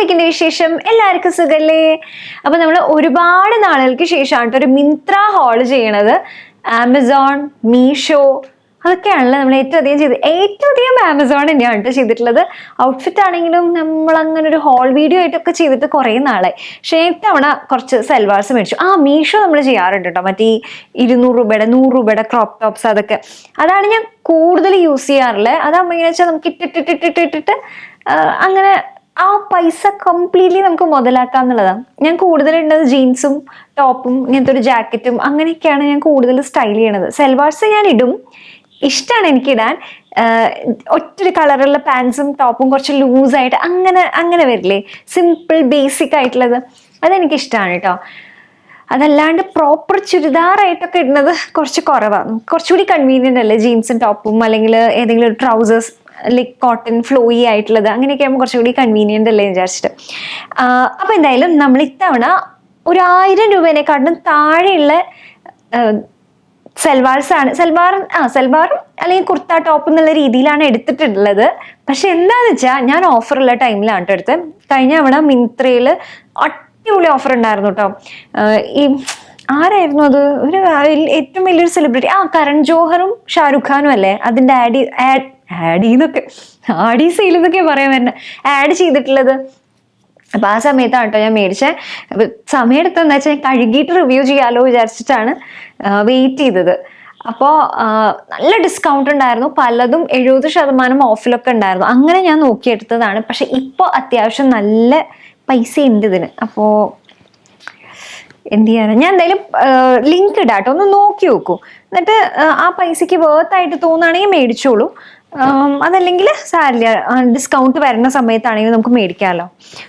എന്തൊക്കെയുണ്ട് വിശേഷം? എല്ലാവർക്കും സുഖല്ലേ? അപ്പൊ നമ്മൾ ഒരുപാട് നാളുകൾക്ക് ശേഷമാണ് ഒരു മിന്ത്ര ഹോൾ ചെയ്യണത്. ആമസോൺ, മീഷോ അതൊക്കെയാണല്ലോ നമ്മൾ ഏറ്റവും അധികം ആമസോൺ തന്നെയാണ് കേട്ടോ ചെയ്തിട്ടുള്ളത്. ഔട്ട്ഫിറ്റ് ആണെങ്കിലും നമ്മൾ അങ്ങനെ ഒരു ഹോൾ വീഡിയോ ആയിട്ടൊക്കെ ചെയ്തിട്ട് കുറേ നാളായി. പക്ഷേ തവണ കുറച്ച് സൽവാർസ് മേടിച്ചു. മീഷോ നമ്മൾ ചെയ്യാറുണ്ട് കേട്ടോ, മറ്റേ 200 രൂപയുടെ 100 രൂപയുടെ ക്രോപ്പ് ടോപ്സ് അതൊക്കെ. അതാണ് ഞാൻ കൂടുതൽ യൂസ് ചെയ്യാറുള്ളത്. അതാകുമ്പോൾ എങ്ങനെ വെച്ചാൽ നമുക്ക് ഇട്ടിട്ട് അങ്ങനെ ആ പൈസ കംപ്ലീറ്റ്ലി നമുക്ക് മുതലാക്കാം എന്നുള്ളതാണ്. ഞാൻ കൂടുതലുണ്ടത് ജീൻസും ടോപ്പും ഇങ്ങനത്തെ ഒരു ജാക്കറ്റും അങ്ങനെയൊക്കെയാണ് ഞാൻ കൂടുതൽ സ്റ്റൈൽ ചെയ്യണത്. സൽവാർസ് ഞാൻ ഇടും, ഇഷ്ടമാണ് എനിക്കിടാൻ. ഒറ്റൊരു കളറുള്ള പാൻസും ടോപ്പും കുറച്ച് ലൂസായിട്ട് അങ്ങനെ വരില്ലേ, സിമ്പിൾ ബേസിക് ആയിട്ടുള്ളത്, അതെനിക്കിഷ്ടമാണ് കേട്ടോ. അതല്ലാണ്ട് പ്രോപ്പർ ചുരിദാറായിട്ടൊക്കെ ഇടുന്നത് കുറച്ച് കുറവാണ്. കുറച്ചുകൂടി കൺവീനിയൻ്റ് അല്ലേ ജീൻസും ടോപ്പും, അല്ലെങ്കിൽ ഏതെങ്കിലും ഒരു ട്രൗസേഴ്സ് ലൈക്ക് കോട്ടൺ ഫ്ലോയി ആയിട്ടുള്ളത്, അങ്ങനെയൊക്കെ ആകുമ്പോൾ കുറച്ചുകൂടി കൺവീനിയൻ്റ് അല്ലേ വിചാരിച്ചിട്ട്. അപ്പോൾ എന്തായാലും നമ്മൾ ഇത്തവണ 1000 രൂപേനെക്കാട്ടിലും താഴെയുള്ള സൽവാറും അല്ലെങ്കിൽ കുർത്ത ടോപ്പ് എന്നുള്ള രീതിയിലാണ് എടുത്തിട്ടുള്ളത്. പക്ഷെ എന്താന്ന് വെച്ചാൽ ഞാൻ ഓഫറുള്ള ടൈമിലാണ് എടുത്ത്. കഴിഞ്ഞ തവണ മിന്ത്രയിൽ അടിപൊളി ഓഫർ ഉണ്ടായിരുന്നു കേട്ടോ. ഈ ആരായിരുന്നു അത്, ഒരു ഏറ്റവും വലിയൊരു സെലിബ്രിറ്റി, കരൺ ജോഹറും ഷാരൂഖ് ഖാനും അല്ലേ അതിന്റെ ആഡി സെയിൽ എന്നൊക്കെ പറയാൻ വരുന്നത്, ആഡ് ചെയ്തിട്ടുള്ളത്. അപ്പൊ ആ സമയത്താണ് കേട്ടോ ഞാൻ മേടിച്ചത്. അപ്പൊ സമയം എടുത്തെന്താ വെച്ചാൽ കഴുകിയിട്ട് റിവ്യൂ ചെയ്യാലോ വിചാരിച്ചിട്ടാണ് വെയിറ്റ് ചെയ്തത്. അപ്പോൾ നല്ല ഡിസ്കൗണ്ട് ഉണ്ടായിരുന്നു, പലതും 70% ഓഫിലൊക്കെ ഉണ്ടായിരുന്നു. അങ്ങനെ ഞാൻ നോക്കിയെടുത്തതാണ്. പക്ഷെ ഇപ്പോൾ അത്യാവശ്യം നല്ല പൈസ ഉണ്ട് ഇതിന്. അപ്പോൾ എന്ത് ചെയ്യാനാണ്, ഞാൻ എന്തായാലും ലിങ്ക് ഇടാട്ടോ, ഒന്ന് നോക്കി നോക്കൂ. എന്നിട്ട് ആ പൈസക്ക് വേർത്തായിട്ട് തോന്നുകയാണെങ്കിൽ മേടിച്ചോളൂ. അതല്ലെങ്കിൽ സാരില്ല, ഡിസ്കൗണ്ട് വരുന്ന സമയത്താണെങ്കിൽ നമുക്ക് മേടിക്കാമല്ലോ.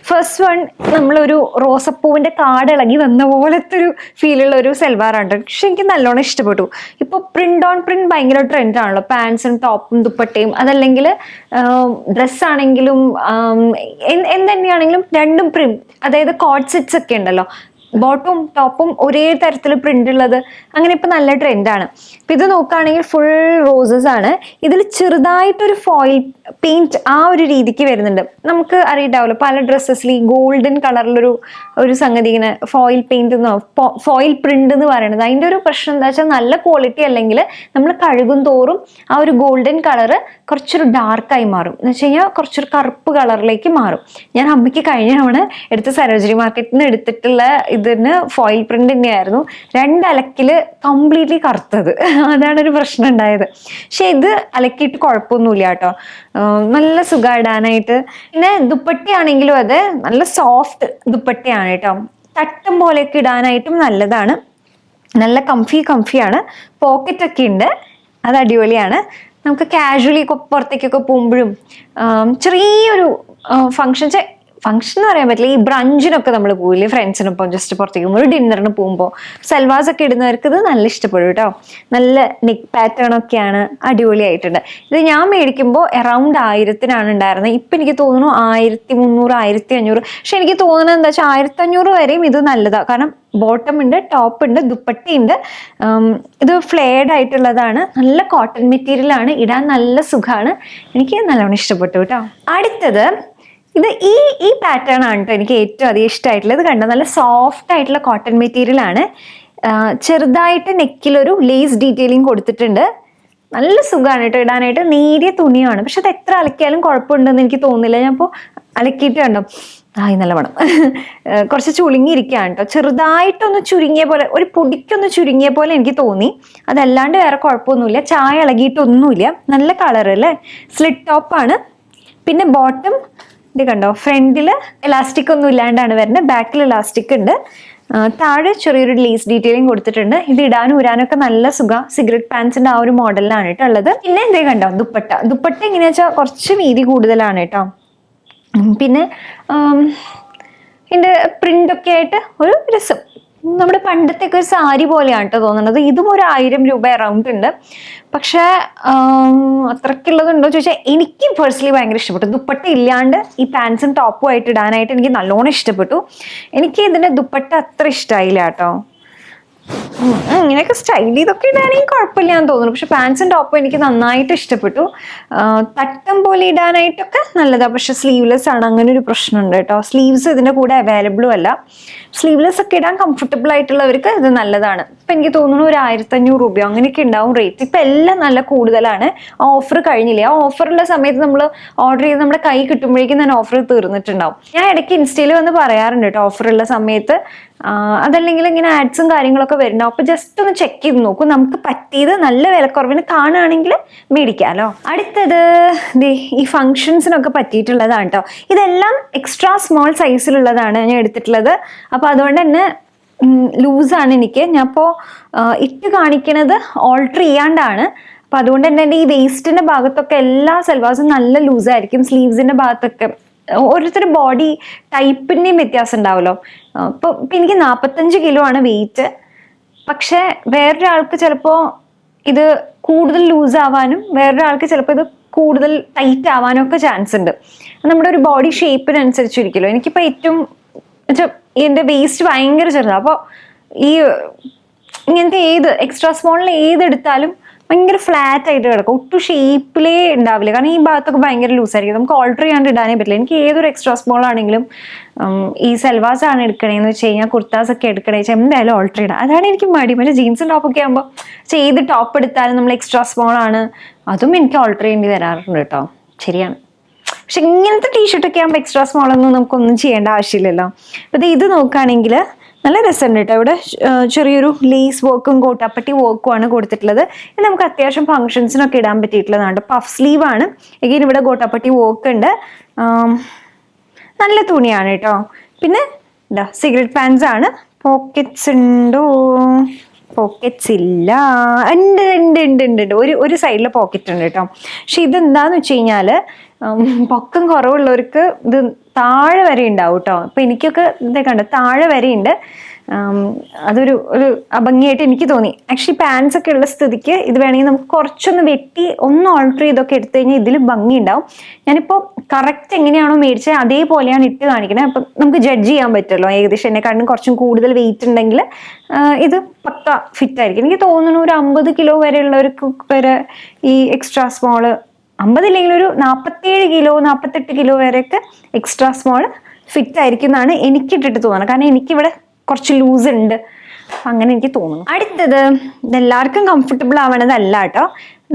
ഫസ്റ്റ് വൺ നമ്മളൊരു റോസപ്പൂവിൻ്റെ കാട് ഇളകി വന്ന പോലത്തെ ഒരു ഫീലുള്ള ഒരു സൽവാറാണ്. പക്ഷെ എനിക്ക് നല്ലോണം ഇഷ്ടപ്പെട്ടു. ഇപ്പോൾ പ്രിന്റ് ഓൺ പ്രിന്റ് ഭയങ്കര ട്രെൻഡാണല്ലോ, പാൻസും ടോപ്പും ദുപ്പട്ടയും. അതല്ലെങ്കിൽ ഡ്രസ്സാണെങ്കിലും എന്തുതന്നെയാണെങ്കിലും രണ്ടും പ്രിന്റ്, അതായത് കോഡ് സെറ്റ്സ് ഒക്കെ ഉണ്ടല്ലോ, ബോട്ടും ടോപ്പും ഒരേ തരത്തിൽ പ്രിന്റ് ഉള്ളത്, അങ്ങനെ ഇപ്പൊ നല്ല ട്രെൻഡാണ്. ഇപ്പൊ ഇത് നോക്കുകയാണെങ്കിൽ ഫുൾ റോസസ് ആണ്. ഇതിൽ ചെറുതായിട്ടൊരു ഫോയിൽ പെയിന്റ് ആ ഒരു രീതിക്ക് വരുന്നുണ്ട്. നമുക്ക് അറിയണ്ടാവല്ലോ പല ഡ്രസ്സസിൽ ഈ ഗോൾഡൻ കളറിലൊരു സംഗതി ഇങ്ങനെ ഫോയിൽ പെയിന്റ് ഫോയിൽ പ്രിന്റ് എന്ന് പറയുന്നത്. അതിന്റെ ഒരു പ്രശ്നം എന്താ വെച്ചാൽ നല്ല ക്വാളിറ്റി അല്ലെങ്കിൽ നമ്മൾ കഴുകും തോറും ആ ഒരു ഗോൾഡൻ കളറ് കുറച്ചൊരു ഡാർക്കായി മാറും. എന്ന് വെച്ച് കഴിഞ്ഞാൽ കുറച്ചൊരു കറുപ്പ് കളറിലേക്ക് മാറും. ഞാൻ അമ്മയ്ക്ക് കഴിഞ്ഞ തവണ എടുത്ത് സരോജിനി മാർക്കറ്റിൽ നിന്ന് എടുത്തിട്ടുള്ള ഇതിന് ഫോയിൽ പ്രിന്റ് തന്നെയായിരുന്നു. 2 അലക്കില് കംപ്ലീറ്റ്ലി കറുത്തത്, അതാണ് ഒരു പ്രശ്നം ഉണ്ടായത്. പക്ഷെ ഇത് അലക്കിയിട്ട് കുഴപ്പമൊന്നുമില്ല കേട്ടോ, നല്ല സുഖം ഇടാനായിട്ട്. പിന്നെ ദുപ്പട്ടയാണെങ്കിലും അത് നല്ല സോഫ്റ്റ് ദുപ്പട്ടയാണ് കേട്ടോ, തട്ടം പോലെയൊക്കെ ഇടാനായിട്ടും നല്ലതാണ്. നല്ല കംഫിയാണ്. പോക്കറ്റ് ഒക്കെ ഉണ്ട്, അത് അടിപൊളിയാണ്. നമുക്ക് കാഷ്വലി പുറത്തേക്കൊക്കെ പോകുമ്പോഴും ചെറിയൊരു ഫംഗ്ഷൻ എന്ന് പറയാൻ പറ്റില്ല, ഈ ബ്രഞ്ചിനൊക്കെ നമ്മൾ പോയില്ലേ ഫ്രണ്ട്സിനൊപ്പം ജസ്റ്റ് പുറത്തേക്ക് പോകുമ്പോൾ, ഒരു ഡിന്നറിന് പോകുമ്പോൾ സൽവാസ് ഒക്കെ ഇടുന്നവർക്ക് ഇത് നല്ല ഇഷ്ടപ്പെടും കേട്ടോ. നല്ല നെക്ക് പാറ്റേൺ ഒക്കെയാണ്, അടിപൊളിയായിട്ടുണ്ട്. ഇത് ഞാൻ മേടിക്കുമ്പോൾ അറൗണ്ട് 1000-നാണ് ഉണ്ടായിരുന്നത്. ഇപ്പം എനിക്ക് തോന്നുന്നു 1300, 1500. പക്ഷെ എനിക്ക് തോന്നുന്നത് എന്താ വെച്ചാൽ 1500 വരെയും ഇത് നല്ലതാണ്. കാരണം ബോട്ടം ഉണ്ട്, ടോപ്പ് ഉണ്ട്, ദുപ്പട്ടയുണ്ട്. ഇത് ഫ്ലെയർഡ് ആയിട്ടുള്ളതാണ്, നല്ല കോട്ടൺ മെറ്റീരിയലാണ്, ഇടാൻ നല്ല സുഖമാണ്. എനിക്ക് നല്ലോണം ഇഷ്ടപ്പെട്ടു കേട്ടോ. അടുത്തത് ഇത് ഈ പാറ്റേൺ ആണ് കേട്ടോ എനിക്ക് ഏറ്റവും അധികം ഇഷ്ടമായിട്ടുള്ളത്. ഇത് കണ്ടോ, നല്ല സോഫ്റ്റ് ആയിട്ടുള്ള കോട്ടൺ മെറ്റീരിയൽ ആണ്. ചെറുതായിട്ട് നെക്കിലൊരു ലേസ് ഡീറ്റെയിലിംഗ് കൊടുത്തിട്ടുണ്ട്. നല്ല സുഖമാണ് കേട്ടോ ഇടാനായിട്ട്, നേരിയ തുണിയാണ്. പക്ഷെ അത് എത്ര അലക്കിയാലും കുഴപ്പമുണ്ടെന്ന് എനിക്ക് തോന്നുന്നില്ല. ഞാൻ ഇപ്പോൾ അലക്കിയിട്ട് കണ്ടോ, നല്ല മണം. കുറച്ച് ചുളുങ്ങിയിരിക്കുകയാണ് കേട്ടോ, ചെറുതായിട്ടൊന്ന് ചുരുങ്ങിയ പോലെ, ഒരു പൊടിക്കൊന്ന് ചുരുങ്ങിയ പോലെ എനിക്ക് തോന്നി. അതല്ലാണ്ട് വേറെ കുഴപ്പമൊന്നുമില്ല. ചായ ഇളകിയിട്ടൊന്നുമില്ല. നല്ല കളർ അല്ലേ. സ്ലിറ്റ് ടോപ്പാണ്. പിന്നെ ബോട്ടം ഇത് കണ്ടോ, ഫ്രണ്ടിൽ എലാസ്റ്റിക് ഒന്നും ഇല്ലാണ്ടാണ് വരുന്നത്, ബാക്കിൽ എലാസ്റ്റിക് ഉണ്ട്. താഴെ ചെറിയൊരു ലേസ് ഡീറ്റെയിലിംഗ് കൊടുത്തിട്ടുണ്ട്. ഇത് ഇടാനും ഊരാനൊക്കെ നല്ല സുഖം. സിഗരറ്റ് പാൻസിന്റെ ആ ഒരു മോഡലിലാണ് കേട്ടോ ഉള്ളത്. പിന്നെ എന്തേ കണ്ടോ, ദുപ്പട്ട എങ്ങനെയാ വെച്ചാൽ കുറച്ച് വീതി കൂടുതലാണ് കേട്ടോ. പിന്നെ ഇതിന്റെ പ്രിന്റ് ഒക്കെ ആയിട്ട് ഒരു രസം. നമ്മുടെ പണ്ടത്തെ ഒരു സാരി പോലെയാണ് കേട്ടോ തോന്നുന്നത്. ഇതും ഒരു 1000 രൂപ അറൗണ്ട് ഉണ്ട്. പക്ഷെ അത്രയ്ക്കുള്ളതുണ്ടോ ചോദിച്ചാൽ എനിക്ക് പേഴ്സണലി ഭയങ്കര ഇഷ്ടപ്പെട്ടു. ദുപ്പട്ട ഇല്ലാണ്ട് ഈ പാൻസും ടോപ്പും ആയിട്ട് ഇടാനായിട്ട് എനിക്ക് നല്ലോണം ഇഷ്ടപ്പെട്ടു. എനിക്ക് ഇതിന്റെ ദുപ്പട്ട അത്ര ഇഷ്ടമായില്ല കേട്ടോ. ഇങ്ങനെയൊക്കെ സ്റ്റൈൽ ചെയ്തൊക്കെ ഇടാണെങ്കിൽ കുഴപ്പമില്ല എന്ന് തോന്നുന്നു. പക്ഷെ പാൻസും ടോപ്പും എനിക്ക് നന്നായിട്ട് ഇഷ്ടപ്പെട്ടു. തട്ടം പോലെ ഇടാനായിട്ടൊക്കെ നല്ലതാണ്. പക്ഷെ സ്ലീവ്ലെസ് ആണ്, അങ്ങനെ ഒരു പ്രശ്നമുണ്ട് കേട്ടോ. സ്ലീവ്സ് ഇതിന്റെ കൂടെ അവൈലബിളും അല്ല. സ്ലീവ്ലെസ് ഒക്കെ ഇടാൻ കംഫർട്ടബിൾ ആയിട്ടുള്ളവർക്ക് ഇത് നല്ലതാണ്. ഇപ്പൊ എനിക്ക് തോന്നുന്നു ഒരു 1500 രൂപയോ അങ്ങനെയൊക്കെ ഉണ്ടാവും റേറ്റ്. ഇപ്പൊ എല്ലാം നല്ല കൂടുതലാണ്. ഓഫർ കഴിഞ്ഞില്ലേ? ആ ഓഫറുള്ള സമയത്ത് നമ്മൾ ഓർഡർ ചെയ്ത് നമ്മുടെ കൈ കിട്ടുമ്പോഴേക്കും തന്നെ ഓഫർ തീർന്നിട്ടുണ്ടാവും. ഞാൻ ഇടയ്ക്ക് ഇൻസ്റ്റയിൽ വന്ന് പറയാറുണ്ട് കേട്ടോ ഓഫറുള്ള സമയത്ത്. അതല്ലെങ്കിൽ ഇങ്ങനെ ആഡ്സും കാര്യങ്ങളൊക്കെ വരുന്നുണ്ടാവും. അപ്പൊ ജസ്റ്റ് ഒന്ന് ചെക്ക് ചെയ്ത് നോക്കും. നമുക്ക് പറ്റിയത് നല്ല വിലക്കുറവിന് കാണുകയാണെങ്കിൽ മേടിക്കാമല്ലോ. അടുത്തത് ഈ ഫങ്ഷൻസിനൊക്കെ പറ്റിയിട്ടുള്ളതാണ് കേട്ടോ. ഇതെല്ലാം എക്സ്ട്രാ സ്മോൾ സൈസിലുള്ളതാണ് ഞാൻ എടുത്തിട്ടുള്ളത്. അപ്പൊ അതുകൊണ്ട് തന്നെ ലൂസാണ് എനിക്ക്. ഞാൻ ഇപ്പോൾ ഇട്ട് കാണിക്കണത് ഓൾട്ടർ ചെയ്യാണ്ടാണ്. അപ്പൊ അതുകൊണ്ട് തന്നെ എൻ്റെ ഈ വേസ്റ്റിന്റെ ഭാഗത്തൊക്കെ എല്ലാ സൽവാസും നല്ല ലൂസായിരിക്കും. സ്ലീവ്സിന്റെ ഭാഗത്തൊക്കെ ഓരോരുത്തരുടെ ബോഡി ടൈപ്പിന്റെയും വ്യത്യാസം ഉണ്ടാവുമല്ലോ. ഇപ്പൊ എനിക്ക് 45 കിലോ ആണ് വെയിറ്റ്. പക്ഷെ വേറൊരാൾക്ക് ചിലപ്പോൾ ഇത് കൂടുതൽ ലൂസ് ആവാനും വേറൊരാൾക്ക് ചിലപ്പോൾ ഇത് കൂടുതൽ ടൈറ്റ് ആവാനും ഒക്കെ ചാൻസ് ഉണ്ട്. നമ്മുടെ ഒരു ബോഡി ഷേപ്പിനനുസരിച്ചിരിക്കുമല്ലോ. എനിക്കിപ്പോൾ ഏറ്റവും എൻ്റെ വേസ്റ്റ് ഭയങ്കര ചെറുതാണ്. അപ്പോൾ ഈ ഇങ്ങനത്തെ എക്സ്ട്രാ സ്മോളിൽ ഏതെടുത്താലും ഭയങ്കര ഫ്ലാറ്റ് ആയിട്ട് കിടക്കും. ഒട്ടും ഷേപ്പിലേ ഉണ്ടാവില്ല. കാരണം ഈ ഭാഗത്തൊക്കെ ഭയങ്കര ലൂസായിരിക്കും. നമുക്ക് ഓൾട്ടർ ചെയ്യാണ്ട് ഇടാനേ പറ്റില്ല. എനിക്ക് ഏതൊരു എക്സ്ട്രാ സ്മോൾ ആണെങ്കിലും ഈ സൽവാസ് ആണ് എടുക്കണേന്ന് വെച്ച് കഴിഞ്ഞാൽ കുർത്താസ് ഒക്കെ എടുക്കണേ വെച്ചാൽ എന്തായാലും ഓൾട്ടർ ഇടാം. അതാണ് എനിക്ക് മടി. പക്ഷേ ജീൻസും ടോപ്പൊക്കെ ആകുമ്പോൾ ചെയ്ത് ടോപ്പ് എടുത്താലും നമ്മൾ എക്സ്ട്രാ സ്മോൾ ആണ്, അതും എനിക്ക് ഓൾട്ടർ ചെയ്യേണ്ടി വരാറുണ്ട് കേട്ടോ. ശരിയാണ്. പക്ഷെ ഇങ്ങനത്തെ ടീഷർട്ടൊക്കെ ആകുമ്പോൾ എക്സ്ട്രാ സ്മോൾ ഒന്നും നമുക്കൊന്നും ചെയ്യേണ്ട ആവശ്യമില്ലല്ലോ. അപ്പോൾ ഇത് നോക്കുകയാണെങ്കിൽ നല്ല രസമുണ്ട് കേട്ടോ. ഇവിടെ ചെറിയൊരു ലേസ് വർക്കും കോട്ടാപ്പട്ടി വർക്കും ആണ് കൊടുത്തിട്ടുള്ളത്. ഇത് നമുക്ക് അത്യാവശ്യം ഫംഗ്ഷൻസിനൊക്കെ ഇടാൻ പറ്റിയിട്ടുള്ളതാണ്. പഫ് സ്ലീവ് ആണ്. എഗെയിൻ ഇവിടെ കോട്ടാപ്പട്ടി വർക്ക് ഉണ്ട്. നല്ല തുണിയാണ് കേട്ടോ. പിന്നെ ഇതാ സിഗരറ്റ് പാൻസ് ആണ്. പോക്കറ്റ്സ് ഉണ്ടോ? പോക്കറ്റ്സ് ഇല്ല. ഉണ്ട്. ഒരു സൈഡിൽ പോക്കറ്റ് ഉണ്ട് കേട്ടോ. പക്ഷെ ഇതെന്താന്ന് വെച്ച് കഴിഞ്ഞാല് പൊക്കം കുറവുള്ളവർക്ക് ഇത് താഴെ വരെ ഉണ്ടാവും കേട്ടോ. അപ്പൊ എനിക്കൊക്കെ ഇതേ കണ്ടോ താഴെ വരെ ഉണ്ട്. അതൊരു അഭംഗിയായിട്ട് എനിക്ക് തോന്നി. ആക്ച്വലി പാൻസ് ഒക്കെ ഉള്ള സ്ഥിതിക്ക് ഇത് വേണമെങ്കിൽ നമുക്ക് കുറച്ചൊന്ന് വെട്ടി ഒന്ന് ഓൾട്ടർ ചെയ്തൊക്കെ എടുത്തു കഴിഞ്ഞാൽ ഇതിൽ ഭംഗി ഉണ്ടാവും. ഞാനിപ്പോൾ കറക്റ്റ് എങ്ങനെയാണോ മേടിച്ചത് അതേപോലെയാണ് ഇട്ട് കാണിക്കുന്നത്. അപ്പം നമുക്ക് ജഡ്ജ് ചെയ്യാൻ പറ്റുമല്ലോ. ഏകദേശം എന്നെക്കാളും കുറച്ചും കൂടുതൽ വെയിറ്റ് ഉണ്ടെങ്കിൽ ഇത് പക്ക ഫിറ്റ് ആയിരിക്കും. എനിക്ക് തോന്നുന്നു ഒരു 50 കിലോ വരെ ഉള്ളവർക്ക് വരെ ഈ എക്സ്ട്രാ സ്മോള്, 50 ഇല്ലെങ്കിൽ ഒരു 47 കിലോ 48 കിലോ വരെയൊക്കെ എക്സ്ട്രാ സ്മോൾ ഫിറ്റ് ആയിരിക്കും എന്നാണ് എനിക്കിട്ടിട്ട് തോന്നുന്നത്. കാരണം എനിക്കിവിടെ കുറച്ച് ലൂസ് ഉണ്ട്, അങ്ങനെ എനിക്ക് തോന്നുന്നു. അടുത്തത് ഇതെല്ലാവർക്കും കംഫർട്ടബിൾ ആവണതല്ല കേട്ടോ.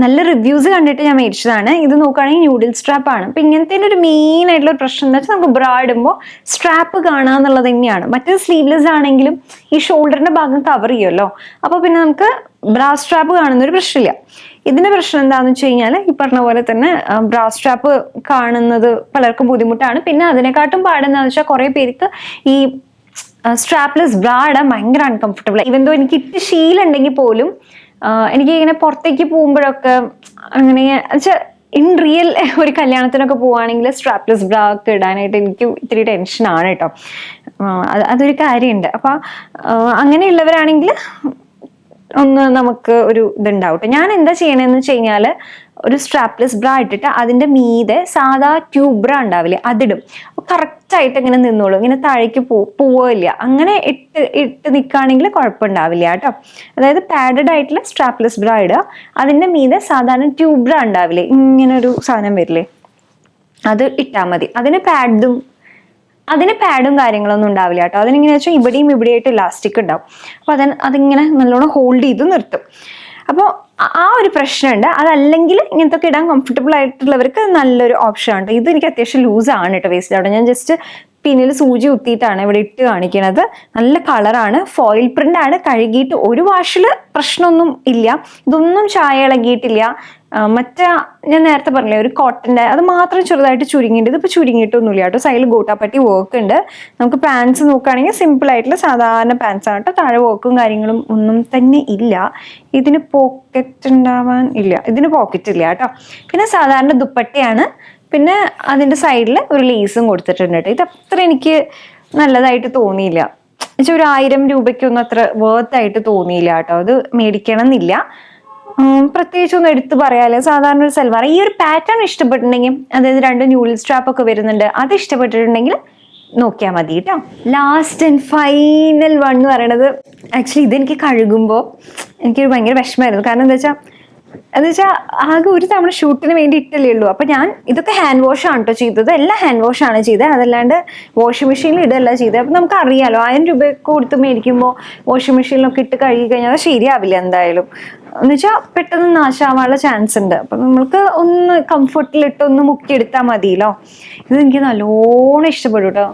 നല്ല റിവ്യൂസ് കണ്ടിട്ട് ഞാൻ മേടിച്ചതാണ്. ഇത് നോക്കുകയാണെങ്കിൽ ന്യൂഡിൽ സ്ട്രാപ്പ് ആണ്. അപ്പൊ ഇങ്ങനത്തെ ഒരു മെയിൻ ആയിട്ടുള്ള പ്രശ്നം എന്താ വെച്ചാൽ നമുക്ക് ബ്രാ ഇടുമ്പോൾ സ്ട്രാപ്പ് കാണുക എന്നുള്ളത് തന്നെയാണ്. മറ്റേത് സ്ലീവ്ലെസ് ആണെങ്കിലും ഈ ഷോൾഡറിന്റെ ഭാഗം കവർ ചെയ്യുമല്ലോ. അപ്പൊ പിന്നെ നമുക്ക് ബ്രാ സ്ട്രാപ്പ് കാണുന്ന ഒരു പ്രശ്നമില്ല. ഇതിന്റെ പ്രശ്നം എന്താണെന്ന് വെച്ച് കഴിഞ്ഞാൽ ഈ പറഞ്ഞ പോലെ തന്നെ ബ്രാ സ്ട്രാപ്പ് കാണുന്നത് പലർക്കും ബുദ്ധിമുട്ടാണ്. പിന്നെ അതിനെക്കാട്ടും പാടെന്താണെന്ന് വെച്ചാൽ കുറെ പേർക്ക് ഈ സ്ട്രാപ്ലെസ് ബ്രാ ഇടാൻ ഭയങ്കര അൺകംഫർട്ടബിൾ. ഇവൻ ദോ എനിക്ക് ഇട്ട് ശീലമുണ്ടെങ്കിൽ പോലും എനിക്ക് ഇങ്ങനെ പുറത്തേക്ക് പോകുമ്പോഴൊക്കെ അങ്ങനെ ഇൻ റിയൽ ഒരു കല്യാണത്തിനൊക്കെ പോവുകയാണെങ്കിൽ സ്ട്രാപ്ലെസ് ബ്രാ ഒക്കെ ഇടാനായിട്ട് എനിക്ക് ഇത്തിരി ടെൻഷനാണ് കേട്ടോ. അതൊരു കാര്യമുണ്ട്. അപ്പൊ അങ്ങനെയുള്ളവരാണെങ്കിൽ ഒന്ന് നമുക്ക് ഒരു ഇതുണ്ടാവട്ടെ. ഞാൻ എന്താ ചെയ്യണമെന്ന് വെച്ച് കഴിഞ്ഞാല് ഒരു സ്ട്രാപ്ലെസ് ബ്രാ ഇട്ടിട്ട് അതിന്റെ മീതെ സാധാ ട്യൂബ് ബ്രാ ഉണ്ടാവില്ലേ അതിടും. കറക്റ്റ് ആയിട്ട് ഇങ്ങനെ നിന്നോളൂ. ഇങ്ങനെ താഴേക്ക് പോവില്ല. അങ്ങനെ ഇട്ട് നിൽക്കുകയാണെങ്കിൽ കുഴപ്പമുണ്ടാവില്ല കേട്ടോ. അതായത് പാഡഡ് ആയിട്ടുള്ള സ്ട്രാപ്ലെസ് ബ്രാ ഇടുക. അതിന്റെ മീതെ സാധാരണ ട്യൂബ് ബ്രാ ഉണ്ടാവില്ലേ, ഇങ്ങനെ ഒരു സാധനം വരില്ലേ, അത് ഇട്ടാൽ മതി. അതിന് പാഡും കാര്യങ്ങളൊന്നും ഉണ്ടാവില്ല കേട്ടോ. അതിനെങ്ങനെ വെച്ചാൽ ഇവിടെയും ഇവിടെയായിട്ട് ഇലാസ്റ്റിക് ഉണ്ടാവും. അപ്പൊ അതിങ്ങനെ നല്ലോണം ഹോൾഡ് ചെയ്ത് നിർത്തും. അപ്പോൾ ആ ഒരു പ്രശ്നമുണ്ട്. അതല്ലെങ്കിൽ ഇങ്ങനത്തെ ഒക്കെ ഇടാൻ കംഫർട്ടബിൾ ആയിട്ടുള്ളവർക്ക് നല്ലൊരു ഓപ്ഷൻ ആണ്. ഇത് എനിക്ക് അത്യാവശ്യം ലൂസ് ആണ് കേട്ടോ വേസ്റ്റ്. അവിടെ ഞാൻ ജസ്റ്റ് പിന്നിൽ സൂചി കുത്തിയിട്ടാണ് ഇവിടെ ഇട്ട് കാണിക്കുന്നത്. നല്ല കളറാണ്, ഫോയിൽ പ്രിന്റ് ആണ്. കഴുകിയിട്ട് ഒരു വാഷില് പ്രശ്നമൊന്നും ഇല്ല. ഇതൊന്നും ചായ ഇളകിയിട്ടില്ല. മറ്റേ ഞാൻ നേരത്തെ പറഞ്ഞില്ലേ ഒരു കോട്ടന്റെ, അത് മാത്രം ചെറുതായിട്ട് ചുരുങ്ങിയിട്ട്, ഇതിപ്പോൾ ചുരുങ്ങിയിട്ടൊന്നുമില്ല കേട്ടോ. സൈഡിൽ ഗോട്ടാപ്പട്ടി വർക്ക് ഉണ്ട്. നമുക്ക് പാൻസ് നോക്കുകയാണെങ്കിൽ സിമ്പിൾ ആയിട്ടുള്ള സാധാരണ പാൻസ് ആണ് കേട്ടോ. താഴെ വർക്കും കാര്യങ്ങളും ഒന്നും തന്നെ ഇല്ല. ഇതിന് പോക്കറ്റ് ഉണ്ടാവാൻ ഇല്ല, ഇതിന് പോക്കറ്റ് ഇല്ല കേട്ടോ. പിന്നെ സാധാരണ ദുപ്പട്ടയാണ്. പിന്നെ അതിന്റെ സൈഡിൽ ഒരു ലേസും കൊടുത്തിട്ടുണ്ട് കേട്ടോ. ഇത് അത്ര എനിക്ക് നല്ലതായിട്ട് തോന്നിയില്ല. എന്നുവെച്ചാൽ ഒരു 1000 രൂപയ്ക്കൊന്നും അത്ര വർത്ത് ആയിട്ട് തോന്നിയില്ല കേട്ടോ. അത് മേടിക്കണം എന്നില്ല. പ്രത്യേകിച്ച് ഒന്നും എടുത്തു പറയാല്ലേ. സാധാരണ ഒരു സൽവാർ ഈ ഒരു പാറ്റേൺ ഇഷ്ടപ്പെട്ടിട്ടുണ്ടെങ്കിൽ, അതായത് 2 ന്യൂഡിൽ സ്ട്രാപ്പ് ഒക്കെ വരുന്നുണ്ട്, അത് ഇഷ്ടപ്പെട്ടിട്ടുണ്ടെങ്കിൽ നോക്കിയാൽ മതി കേട്ടോ. ലാസ്റ്റ് ആൻഡ് ഫൈനൽ വൺ എന്ന് പറയണത്, ആക്ച്വലി ഇതെനിക്ക് കഴുകുമ്പോൾ എനിക്കൊരു ഭയങ്കര വിഷമമായിരുന്നു. കാരണം എന്താ വെച്ചാൽ ആകെ ഒരു തവണ ഷൂട്ടിന് വേണ്ടി ഇട്ടല്ലേ ഉള്ളൂ. അപ്പം ഞാൻ ഇതൊക്കെ ഹാൻഡ് വാഷ് ആണ് കേട്ടോ ചെയ്തത്, എല്ലാം ഹാൻഡ് വാഷ് ആണ് ചെയ്തത്, അതല്ലാണ്ട് വാഷിംഗ് മെഷീനിൽ ഇടല്ല ചെയ്തത്. അപ്പം നമുക്ക് അറിയാലോ 1000 രൂപയൊക്കെ കൊടുത്ത് മേടിക്കുമ്പോൾ വാഷിംഗ് മെഷീനിലൊക്കെ ഇട്ട് കഴുകി കഴിഞ്ഞാൽ അത് ശരിയാവില്ല എന്തായാലും. എന്ന് വെച്ചാൽ പെട്ടെന്ന് നാശമാവാനുള്ള ചാൻസ് ഉണ്ട്. അപ്പം നമ്മൾക്ക് ഒന്ന് കംഫർട്ടിലിട്ട് ഒന്ന് മുക്കിയെടുത്താൽ മതിയല്ലോ. ഇത് എനിക്ക് നല്ലോണം ഇഷ്ടപ്പെടും കേട്ടോ.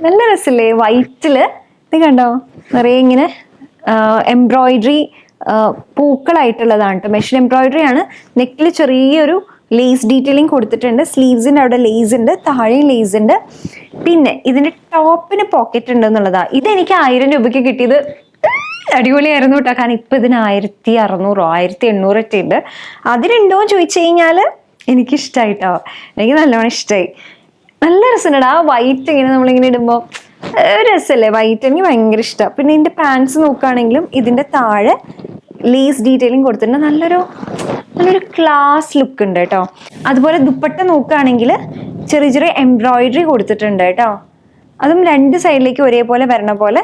നല്ല രസമില്ലേ വൈറ്റില്, ഇത് കണ്ടോ നിറയെ ഇങ്ങനെ എംബ്രോയിഡറി പൂക്കളായിട്ടുള്ളതാണ് കേട്ടോ. മെഷീൻ എംബ്രോയിഡറി ആണ്. നെക്കിൽ ചെറിയൊരു ലേസ് ഡീറ്റെയിലിംഗ് കൊടുത്തിട്ടുണ്ട്. സ്ലീവ്സിൻ്റെ അവിടെ ലേസ് ഉണ്ട്, താഴെയും ലേസ് ഉണ്ട്. പിന്നെ ഇതിന്റെ ടോപ്പിന് പോക്കറ്റ് ഉണ്ട് എന്നുള്ളതാ. ഇതെനിക്ക് 1000 രൂപയ്ക്ക് കിട്ടിയത് അടിപൊളിയായിരുന്നു കേട്ടോ. കാരണം ഇപ്പൊ ഇതിന് 1600 1800 ഒക്കെ ഉണ്ട്. അതിനുണ്ടോ എന്ന് ചോദിച്ചു കഴിഞ്ഞാല് എനിക്കിഷ്ടായിട്ടോ, എനിക്ക് നല്ലോണം ഇഷ്ടമായി. നല്ല രസമുണ്ട് ആ വൈറ്റ് ഇങ്ങനെ നമ്മളിങ്ങനെ ഇടുമ്പോൾ രസമല്ലേ വൈറ്റ്, എനിക്ക് ഭയങ്കര ഇഷ്ടമാണ്. പിന്നെ ഇതിന്റെ പാൻസ് നോക്കുകയാണെങ്കിലും ഇതിന്റെ താഴെ ലേസ് ഡീറ്റെയിലിംഗ് കൊടുത്തിട്ടുണ്ട്. നല്ലൊരു ക്ലാസ് ലുക്ക് ഉണ്ട് കേട്ടോ. അതുപോലെ ദുപ്പട്ട നോക്കുകയാണെങ്കിൽ ചെറിയ എംബ്രോയിഡറി കൊടുത്തിട്ടുണ്ട് കേട്ടോ. അതും 2 സൈഡിലേക്ക് ഒരേപോലെ വരണ പോലെ.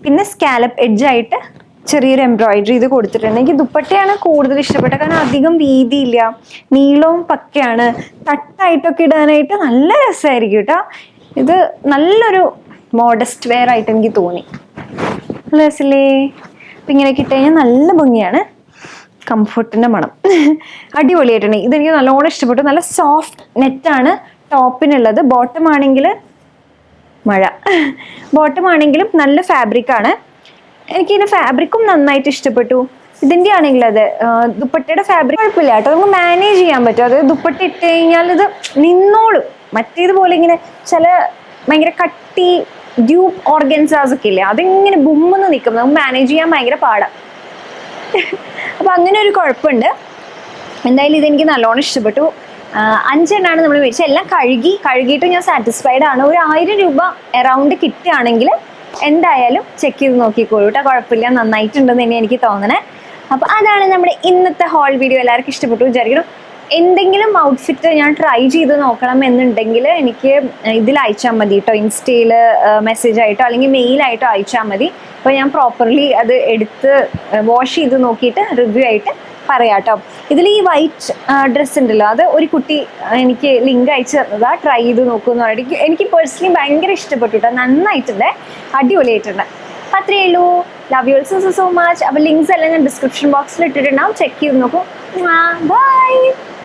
പിന്നെ സ്കാലപ്പ് എഡ്ജായിട്ട് ചെറിയൊരു എംബ്രോയിഡറി ഇത് കൊടുത്തിട്ടുണ്ട്. എനിക്ക് ദുപ്പട്ടയാണ് കൂടുതൽ ഇഷ്ടപ്പെട്ടത്. കാരണം അധികം വീതിയില്ല, നീളവും പക്കയാണ്, തട്ടായിട്ടൊക്കെ ഇടാനായിട്ട് നല്ല രസമായിരിക്കും കേട്ടോ. ഇത് നല്ലൊരു മോഡസ്റ്റ് വെയർ ആയിട്ട് എനിക്ക് തോന്നി. നല്ല രസമില്ലേ? അപ്പം ഇങ്ങനെയൊക്കെ ഇട്ട് കഴിഞ്ഞാൽ നല്ല ഭംഗിയാണ്. കംഫർട്ടിൻ്റെ മണം അടിപൊളിയായിട്ടുണ്ട്. ഇതെനിക്ക് നല്ലോണം ഇഷ്ടപ്പെട്ടു. നല്ല സോഫ്റ്റ് നെറ്റാണ് ടോപ്പിനുള്ളത്. ബോട്ടം ആണെങ്കിൽ ബോട്ടം ആണെങ്കിലും നല്ല ഫാബ്രിക്കാണ്. എനിക്കിതിൻ്റെ ഫാബ്രിക്കും നന്നായിട്ട് ഇഷ്ടപ്പെട്ടു. ഇതിൻ്റെ ആണെങ്കിൽ അത് ദുപ്പട്ടയുടെ ഫാബ്രിക് കുഴപ്പമില്ല കേട്ടോ, നമുക്ക് മാനേജ് ചെയ്യാൻ പറ്റും. അത് ദുപ്പട്ട ഇട്ട് കഴിഞ്ഞാൽ ഇത് നിന്നോളും. മറ്റേതുപോലെ ഇങ്ങനെ ചില ഭയങ്കര കട്ടി ഡ്യൂപ്പ് ഓർഗൻസാസ് ഒക്കെ ഇല്ലേ, അതിങ്ങനെ ബുമ്മെന്ന് നിൽക്കും, നമുക്ക് മാനേജ് ചെയ്യാൻ ഭയങ്കര പാടാണ്. അപ്പം അങ്ങനെ ഒരു കുഴപ്പമുണ്ട്. എന്തായാലും ഇതെനിക്ക് നല്ലോണം ഇഷ്ടപ്പെട്ടു. 5 എണ്ണമാണ് നമ്മൾ മേടിച്ചത്. എല്ലാം കഴുകിയിട്ട് ഞാൻ സാറ്റിസ്ഫൈഡ് ആണ്. ഒരു 1000 രൂപ അറൗണ്ട് കിട്ടുകയാണെങ്കിൽ എന്തായാലും ചെക്ക് ചെയ്ത് നോക്കിക്കോളൂ കേട്ടോ. കുഴപ്പമില്ല, നന്നായിട്ടുണ്ടെന്ന് തന്നെ എനിക്ക് തോന്നണേ. അപ്പോൾ അതാണ് നമ്മുടെ ഇന്നത്തെ ഹോൾ വീഡിയോ. എല്ലാവർക്കും ഇഷ്ടപ്പെട്ടു വിചാരിക്കണം. എന്തെങ്കിലും ഔട്ട്ഫിറ്റ് ഞാൻ ട്രൈ ചെയ്ത് നോക്കണം എന്നുണ്ടെങ്കിൽ എനിക്ക് ഇതിൽ അയച്ചാൽ മതി കേട്ടോ. ഇൻസ്റ്റയിൽ മെസ്സേജ് ആയിട്ടോ അല്ലെങ്കിൽ മെയിലായിട്ടോ അയച്ചാൽ മതി. അപ്പോൾ ഞാൻ പ്രോപ്പർലി അത് എടുത്ത് വാഷ് ചെയ്ത് നോക്കിയിട്ട് റിവ്യൂ ആയിട്ട് പറയാം കേട്ടോ. ഇതിൽ ഈ വൈറ്റ് ഡ്രസ്സ് ഉണ്ടല്ലോ, അത് ഒരു കുട്ടി എനിക്ക് ലിങ്ക് അയച്ചു തന്നതാ. ട്രൈ ചെയ്ത് നോക്കുമെന്ന് പറഞ്ഞിട്ട് എനിക്ക് പേഴ്സണലി ഭയങ്കര ഇഷ്ടപ്പെട്ടു കേട്ടോ. നന്നായിട്ടുണ്ട്, അടിപൊളിയായിട്ടുണ്ട്. അപ്പം അത്രയേ ഉള്ളൂ. Love you also so much. അപ്പോൾ ലിങ്ക്സ് എല്ലാം ഞാൻ ഡിസ്ക്രിപ്ഷൻ ബോക്സിൽ ഇട്ടിട്ടുണ്ടാവും, ചെക്ക് ചെയ്ത് നോക്കൂ. ബൈ.